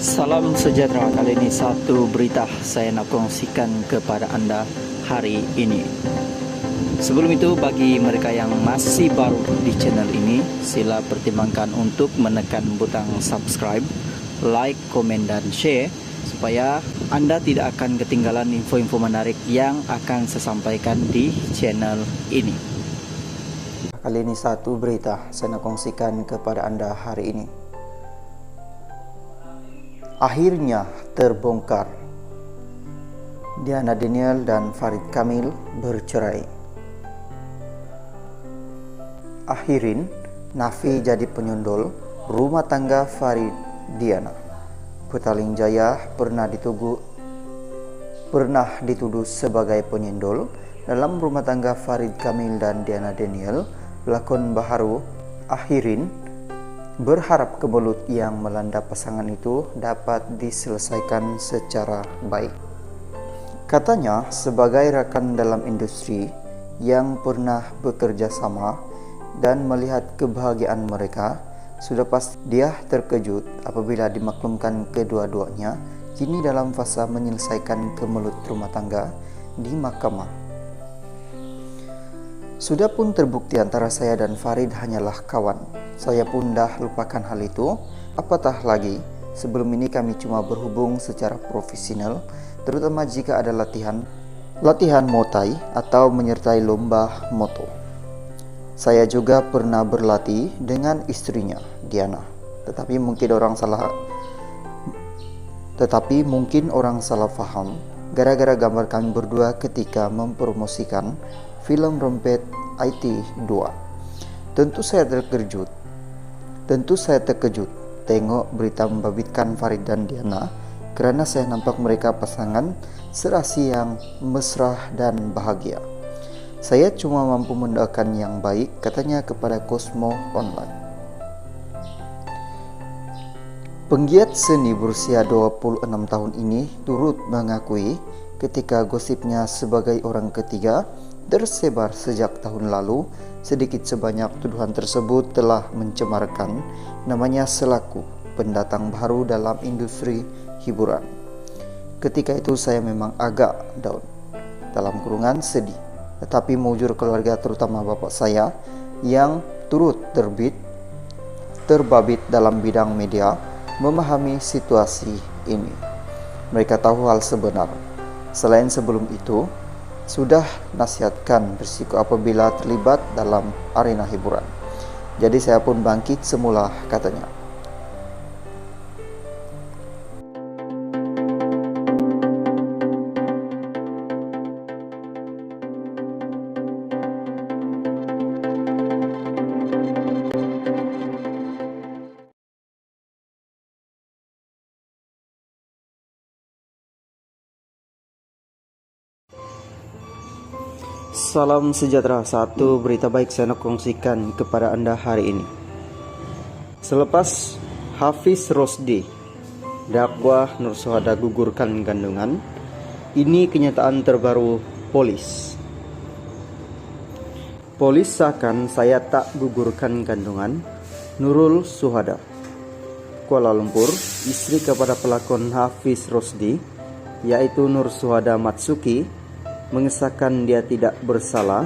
Salam sejahtera, kali ini satu berita saya nak kongsikan kepada anda hari ini. Sebelum itu, bagi mereka yang masih baru di channel ini, sila pertimbangkan untuk menekan butang subscribe, like, komen, dan share supaya anda tidak akan ketinggalan info-info menarik yang akan saya sampaikan di channel ini. Kali ini satu berita saya nak kongsikan kepada anda hari ini. Akhirnya terbongkar, Diana Daniel dan Farid Kamil bercerai. Akhirin Nafi jadi penyundul rumah tangga Farid Diana. Petaling Jaya pernah dituduh sebagai penyundul dalam rumah tangga Farid Kamil dan Diana Daniel. Pelakon baharu Akhirin berharap kemelut yang melanda pasangan itu dapat diselesaikan secara baik. Katanya, sebagai rekan dalam industri yang pernah bekerja sama dan melihat kebahagiaan mereka, sudah pasti dia terkejut apabila dimaklumkan kedua-duanya kini dalam fase menyelesaikan kemelut rumah tangga di mahkamah. Sudah pun terbukti antara saya dan Farid hanyalah kawan. Saya pun dah lupakan hal itu. Apatah lagi, sebelum ini kami cuma berhubung secara profesional, terutama jika ada latihan motai atau menyertai lomba moto. Saya juga pernah berlatih dengan istrinya, Diana. Tetapi mungkin orang salah faham gara-gara gambar kami berdua ketika mempromosikan film Rompet IT 2. Tentu saya terkejut tengok berita membabitkan Farid dan Diana, kerana saya nampak mereka pasangan serasi yang mesra dan bahagia. Saya cuma mampu mendoakan yang baik, katanya kepada Cosmo Online. Penggiat seni berusia 26 tahun ini turut mengakui ketika gosipnya sebagai orang ketiga tersebar sejak tahun lalu, sedikit sebanyak tuduhan tersebut telah mencemarkan namanya selaku pendatang baru dalam industri hiburan. Ketika itu saya memang agak down, dalam kurungan sedih, tetapi mujur keluarga terutama bapak saya yang turut terbabit dalam bidang media memahami situasi ini. Mereka tahu hal sebenar. Selain sebelum itu, sudah nasihatkan berisiko apabila terlibat dalam arena hiburan. Jadi saya pun bangkit semula, katanya. Salam sejahtera, satu berita baik saya nak kongsikan kepada anda hari ini. Selepas Hafiz Rosdi dakwah Nur Suhada gugurkan kandungan, ini kenyataan terbaru polis. Polis sahkan saya tak gugurkan kandungan Nurul Suhada. Kuala Lumpur, istri kepada pelakon Hafiz Rosdi, yaitu Nur Suhada Matsuki, mengesahkan dia tidak bersalah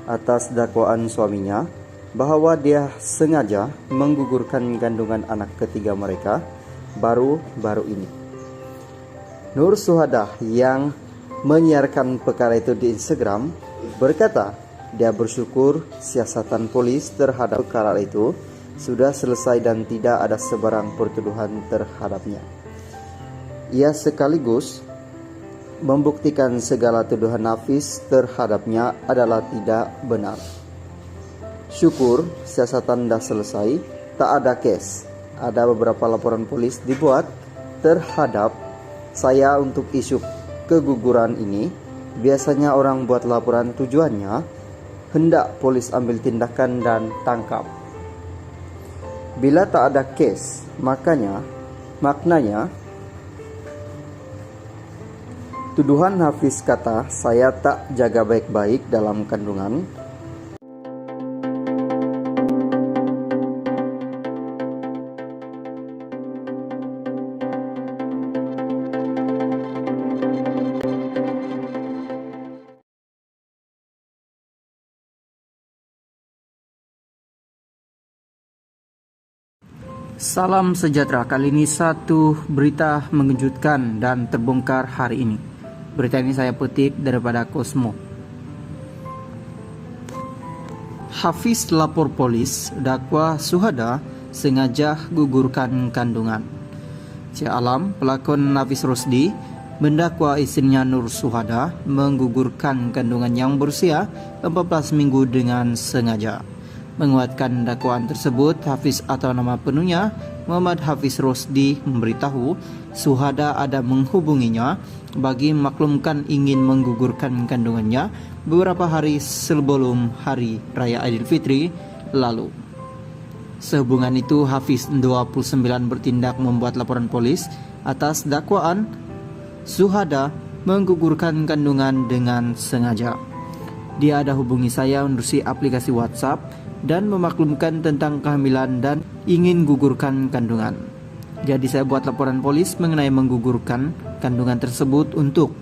atas dakwaan suaminya bahawa dia sengaja menggugurkan kandungan anak ketiga mereka baru-baru ini. Nur Suhada yang menyiarkan perkara itu di Instagram berkata dia bersyukur siasatan polis terhadap perkara itu sudah selesai dan tidak ada sebarang pertuduhan terhadapnya. Ia sekaligus membuktikan segala tuduhan Hafiz terhadapnya adalah tidak benar. Syukur siasatan dah selesai, tak ada kes. Ada beberapa laporan polis dibuat terhadap saya untuk isu keguguran ini. Biasanya orang buat laporan tujuannya hendak polis ambil tindakan dan tangkap. Bila tak ada kes, maknanya tuduhan Hafiz kata saya tak jaga baik-baik dalam kandungan Salam sejahtera, kali ini satu berita mengejutkan dan terbongkar hari ini. Berita ini saya petik daripada Cosmo. Hafiz lapor polis, dakwa Syuhada sengaja gugurkan kandungan. Cik Alam, pelakon Hafiz Rosdi, mendakwa istrinya Nur Syuhada menggugurkan kandungan yang berusia 14 minggu dengan sengaja. Menguatkan dakwaan tersebut, Hafiz atau nama penuhnya Muhammad Hafiz Rosdi memberitahu Syuhada ada menghubunginya bagi maklumkan ingin menggugurkan kandungannya beberapa hari sebelum Hari Raya Aidilfitri lalu. Sehubungan itu, Hafiz 29 bertindak membuat laporan polis atas dakwaan Syuhada menggugurkan kandungan dengan sengaja. Dia ada hubungi saya melalui aplikasi WhatsApp dan memaklumkan tentang kehamilan dan ingin gugurkan kandungan. Jadi saya buat laporan polis mengenai menggugurkan kandungan tersebut untuk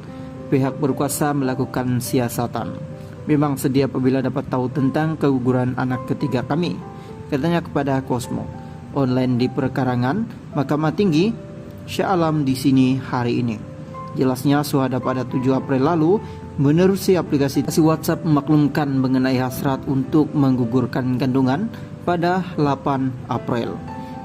pihak berkuasa melakukan siasatan. Memang sedih apabila dapat tahu tentang keguguran anak ketiga kami, katanya kepada Cosmo. Online di perkarangan Mahkamah Tinggi Shah Alam di sini hari ini. Jelasnya Syuhada pada 7 April lalu menerusi aplikasi WhatsApp memaklumkan mengenai hasrat untuk menggugurkan kandungan pada 8 April.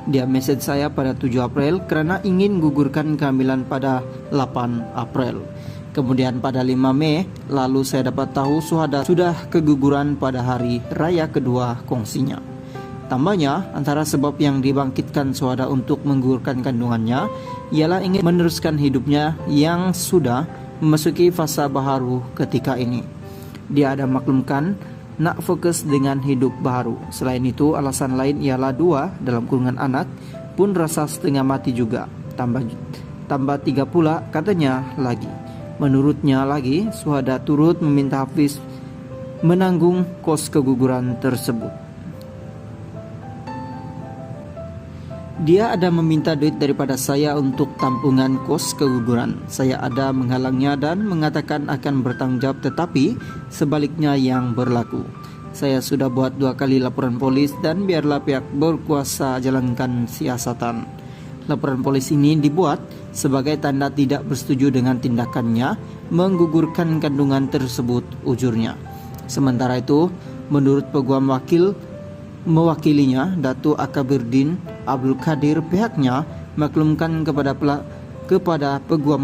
Dia message saya pada 7 April karena ingin gugurkan kehamilan pada 8 April. Kemudian pada 5 Mei lalu saya dapat tahu Syuhada sudah keguguran pada hari raya kedua kongsinya. Tambahnya, antara sebab yang dibangkitkan Syuhada untuk menggugurkan kandungannya ialah ingin meneruskan hidupnya yang sudah memasuki fase baharu ketika ini. Dia ada maklumkan nak fokus dengan hidup baru. Selain itu, alasan lain ialah 2 dalam kurungan anak pun rasa setengah mati juga. Tambah 3 pula katanya lagi. Menurutnya lagi, Syuhada turut meminta Hafiz menanggung kos keguguran tersebut. Dia ada meminta duit daripada saya untuk tampungan kos keguguran. Saya ada menghalangnya dan mengatakan akan bertanggung jawab, tetapi sebaliknya yang berlaku. Saya sudah buat 2 kali laporan polis dan biarlah pihak berkuasa jalankan siasatan. Laporan polis ini dibuat sebagai tanda tidak bersetuju dengan tindakannya menggugurkan kandungan tersebut, ujurnya. Sementara itu, menurut peguam wakil mewakilinya, Datuk Akabiruddin Abdul Qadir, pihaknya maklumkan kepada peguam